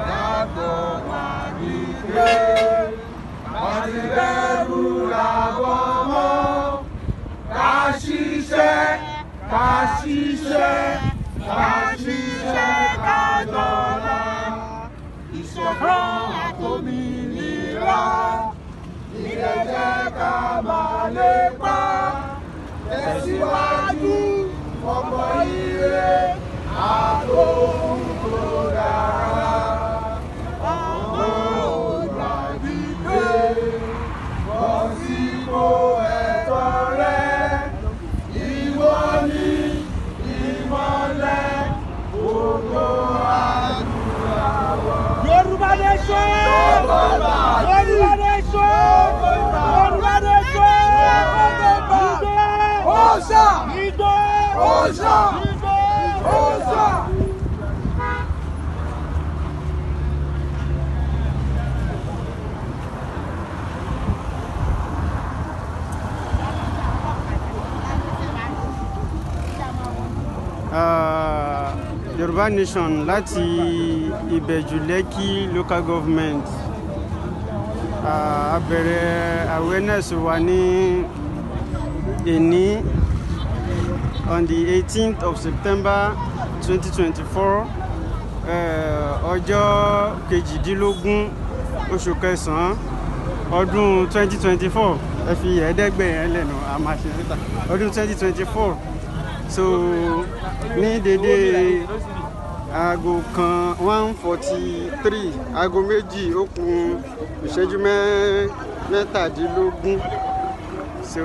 Yàtọ̀ máa ní pé wọ́n ti bẹ̀rù làbọ̀ mọ́. Ká ṣiṣẹ́, ká ṣiṣẹ́, ká ṣiṣẹ́ ká dọ̀la. Ìṣọ̀kan àtòmìnira ilé jẹ́ ká máa lépa. Tẹ̀síwájú ọmọ ire àtòhùn tó dára. Ọmọ ògbà dìde bọ́ sípò ẹ̀tọ́ rẹ. Ìwọ ni ìmọ́lẹ̀ ògo àdúrà wa. Yorùbá nation! Yorùbá nation! Yorùbá nation! Osa! Osa! Osa! Yorùbá nation láti Ìbẹ̀jú Lẹ́kì local government. A bẹ̀rẹ̀ awareness wa ní èní on the 18th of September 2024, ọjọ́ kejìdínlógún oṣù kẹsàn-án ọdún 2024. Ẹ fi ẹ̀ẹ́dẹ́gbẹ̀yẹn lẹ́nu àmàṣe síta ọdún 2024. So ní dédé aago kan 1:43, aago méjì ó kù ìṣẹ́jú mẹ́tàdínlógún. So